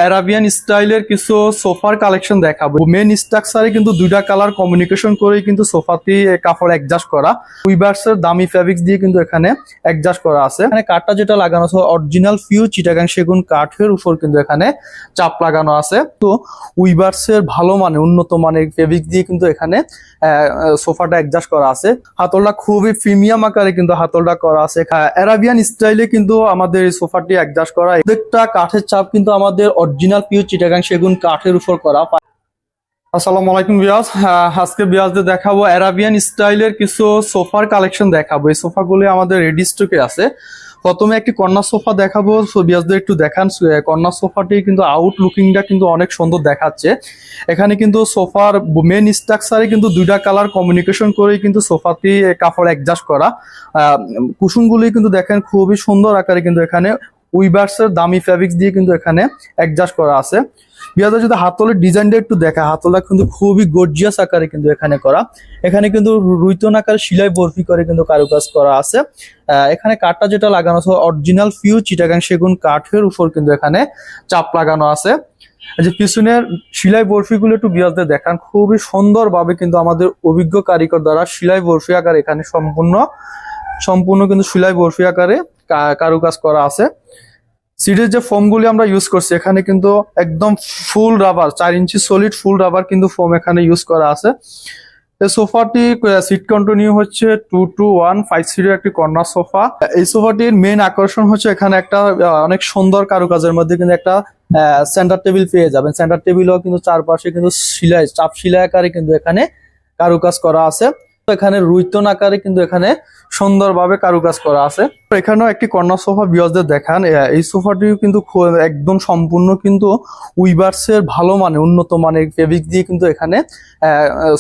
Arabian স্টাইলের কিছু সোফার কালেকশন দেখাবো। মেন স্ট্রাকচারে কিন্তু দুইটা কালার কমিউনিকেশন করে কিন্তু সোফাতে কাপড় অ্যাডজাস্ট করা, উইভার্সের দামি ফেব্রিক্স দিয়ে কিন্তু এখানে অ্যাডজাস্ট করা আছে। এখানে কাঠটা যেটা লাগানো আছে অরিজিনাল পিওর চিটাগাং সেগুন কাঠের উপর কিন্তু এখানে চাপ লাগানো আছে। তো উইভার্সের ভালো মানে উন্নত মানের ফেব্রিক্স দিয়ে কিন্তু এখানে সোফাটা অ্যাডজাস্ট করা আছে। হাতলটা খুবই প্রিমিয়াম আকারে কিন্তু হাতলটা করা আছে। অ্যারাবিয়ান স্টাইলে কিন্তু আমাদের এই সোফাটি অ্যাডজাস্ট করা, প্রত্যেকটা কাঠের চাপ কিন্তু আমাদের অরিজিনাল পিওর চিটাগাং সেগুন কাঠের উপর করা। আসসালামু আলাইকুম ভিউয়ার্স, আজকে ভিউয়ার্সদের দেখাবো অ্যারাবিয়ান স্টাইলের কিছু সোফার কালেকশন দেখাবো। এই সোফাগুলি আমাদের রেডি স্টকে আছে। প্রথমে একটি কর্নার সোফা দেখাবো, ভিউয়ার্সদের একটু দেখান। কর্নার সোফাটি কিন্তু আউট লুকিংটা কিন্তু অনেক সুন্দর দেখাচ্ছে। এখানে কিন্তু সোফার মেন স্ট্রাকচারে কিন্তু দুইটা কালার কমিউনিকেশন করে কিন্তু সোফাটি কাপড় অ্যাডজাস্ট করা। কুশনগুলি কিন্তু দেখেন খুবই সুন্দর আকারে কিন্তু এখানে উইভার্সের দামি ফেব্রিক্স দিয়ে কিন্তু এখানে অ্যাডজাস্ট করা আছে। ভিউয়ার্স যদি হাতলের ডিজাইনটা একটু দেখা, হাতলটা কিন্তু খুবই গর্জিয়াস আকারে কিন্তু এখানে করা। এখানে কিন্তু রুইতন আকারে সেলাই বরফি করে কিন্তু কারুকাজ করা আছে। এখানে কাঠটা যেটা লাগানো আছে অরিজিনাল পিওর চিটাগাং সেগুন কাঠের উপর কিন্তু এখানে চাপ লাগানো আছে। যে পিছনের সেলাই বরফিগুলো একটু ভিউয়ার্সদের দেখান, খুবই সুন্দরভাবে কিন্তু আমাদের অভিজ্ঞ কারিগর দ্বারা সেলাই বরফি আকারে এখানে সম্পূর্ণ কিন্তু সেলাই বরফি আকারে কারুকাজ করা আছে। সিটের যে ফোমগুলি আমরা ইউজ করছি এখানে কিন্তু একদম ফুল রাবার, 4 ইঞ্চি সলিড ফুল রাবার কিন্তু ফোম এখানে ইউজ করা আছে। এই সোফাটি সিট কন্টিনিউ হচ্ছে 22150 একটি কর্নার সোফা। এই সোফাটির মেইন আকর্ষণ হচ্ছে এখানে একটা অনেক সুন্দর কারুকাজের মধ্যে কিন্তু একটা সেন্টার টেবিল পেয়ে যাবেন। সেন্টার টেবিলও কিন্তু চারপাশে কিন্তু চাপ সেলাই আকারে কিন্তু এখানে কারুকাজ করা আছে। এখানে রুইতন আকারে কিন্তু এখানে সুন্দরভাবে কারুকাজ করা আছে। এখানেও একটি কর্নার সোফা ভিউয়ার্সদের দেখান। এই সোফাটিও কিন্তু একদম সম্পূর্ণ কিন্তু উইভার্সের ভালো মানে উন্নত মানের ফেব্রিক্স দিয়ে কিন্তু এখানে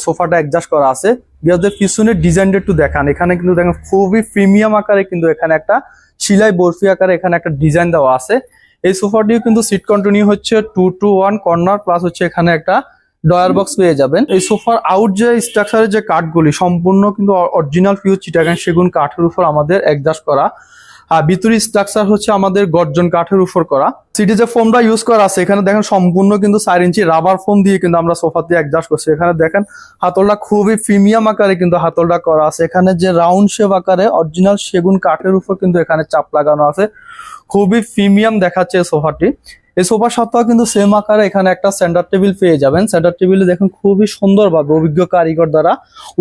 সোফাটা অ্যাডজাস্ট করা আছে। ভিউয়ার্সদের পিছনের ডিজাইনটা একটু দেখান। এখানে কিন্তু দেখেন খুবই প্রিমিয়াম আকারে কিন্তু এখানে একটা সেলাই বরফি আকারে এখানে একটা ডিজাইন দেওয়া আছে। এই সোফাটিও কিন্তু সিট কন্টিনিউ হচ্ছে 221 কর্নার প্লাস হচ্ছে এখানে একটা ডয়ার বক্স পেয়ে যাবেন। এই সোফার আউট যে স্ট্রাকচারের যে কাঠগুলি সম্পূর্ণ কিন্তু অরিজিনাল পিওর চিটাগাং সেগুন কাঠের উপর আমাদের অ্যাডজাস্ট করা। আর ভিতরি স্ট্রাকচার হচ্ছে আমাদের গর্জন কাঠের উপর করা। সিটি যে ফোমটা ইউজ করা আছে এখানে দেখেন সম্পূর্ণ কিন্তু 4 ইঞ্চি রাবার ফোম দিয়ে কিন্তু আমরা সোফাতে অ্যাডজাস্ট করছি। এখানে দেখেন হাতলটা খুবই প্রিমিয়াম আকারে কিন্তু হাতলটা করা আছে। এখানে যে রাউন্ড শেপ আকারে অরিজিনাল সেগুন কাঠের উপর কিন্তু এখানে চাপ লাগানো আছে। খুবই প্রিমিয়াম দেখাচ্ছে সোফাটি। এই সোফার সাথেও কিন্তু সেম আকারে এখানে একটা সেন্টার টেবিল পেয়ে যাবেন। সেন্টার টেবিলে দেখুন খুবই সুন্দরভাবে অভিজ্ঞ কারিগর দ্বারা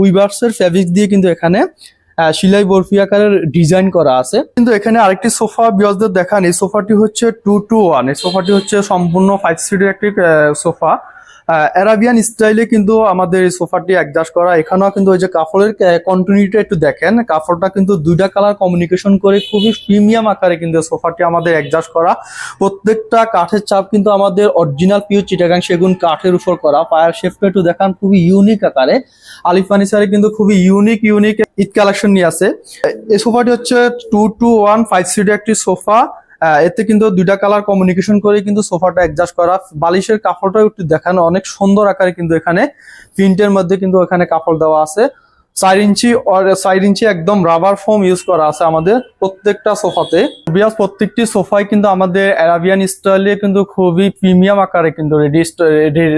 উইভার্সের ফেব্রিক দিয়ে কিন্তু এখানে সেলাই বরফি আকারের ডিজাইন করা আছে। কিন্তু এখানে আরেকটি সোফা ভিউয়ার্সদের দেখান। এই সোফাটি হচ্ছে 221। এই সোফাটি হচ্ছে সম্পূর্ণ 5 সিটের একটি সোফা। অ্যারাবিয়ান স্টাইলে কিন্তু আমাদের এই সোফাটি অ্যাডজাস্ট করা। এখানেও কিন্তু ওই যে কাপড়ের কন্টিনিউটি একটু দেখেন, কাপড়টা কিন্তু দুইটা কালার কমিউনিকেশন করে খুবই প্রিমিয়াম আকারে কিন্তু সোফাটি আমাদের অ্যাডজাস্ট করা। প্রত্যেকটা কাঠের চাপ কিন্তু আমাদের অরিজিনাল পিওর চিটাগাং সেগুন কাঠের উপর করা। পায়ার শেপটা একটু দেখান, খুবই ইউনিক আকারে। আলিফ ফার্নিচারে কিন্তু খুবই ইউনিক ঈদ কালেকশন নিয়ে আছে। এই সোফাটি হচ্ছে 22150 একটি সোফা। এতে কিন্তু দুইটা কালার কমিউনিকেশন করে কিন্তু সোফাটা অ্যাডজাস্ট করা। বালিশের কাপড়টাও একটু দেখানো, অনেক সুন্দর আকারে কিন্তু এখানে প্রিন্টের মধ্যে কিন্তু এখানে কাপড় দেওয়া আছে। 4 ইঞ্চি একদম রাবার ফোম ইউজ করা আছে আমাদের প্রত্যেকটা সোফাতে। প্রত্যেকটি সোফাই কিন্তু আমাদের অ্যারাবিয়ান স্টাইলে কিন্তু খুবই প্রিমিয়াম আকারে কিন্তু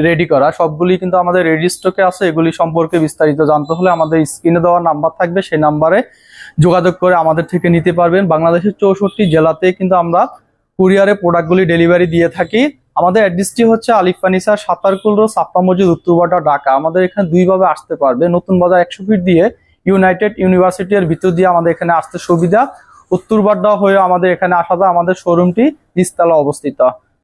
রেডি করা। সবগুলি কিন্তু আমাদের রেডি স্টকে আছে। এগুলি সম্পর্কে বিস্তারিত জানতে হলে আমাদের স্ক্রিনে দেওয়া নাম্বার থাকবে, সেই নাম্বারে যোগাযোগ করে আমাদের থেকে নিতে পারবেন। বাংলাদেশের 64 জেলাতে কিন্তু আমরা কুরিয়ারে প্রোডাক্টগুলি ডেলিভারি দিয়ে থাকি। আমাদের অ্যাড্রেসটি হচ্ছে আলিফ ফার্নিচার, সাতারকুল রোড, ছাপ্পা মসজিদ, উত্তরবাটা, ঢাকা। আমাদের এখানে দুইভাবে আসতে পারবে। নতুন বাজার 100 ফিট দিয়ে ইউনাইটেড ইউনিভার্সিটির ভিতর দিয়ে আমাদের এখানে আসতে সুবিধা। উত্তরবাড্ডা হয়ে আমাদের এখানে আসা যায়। আমাদের শোরুমটি নিচতলা অবস্থিত।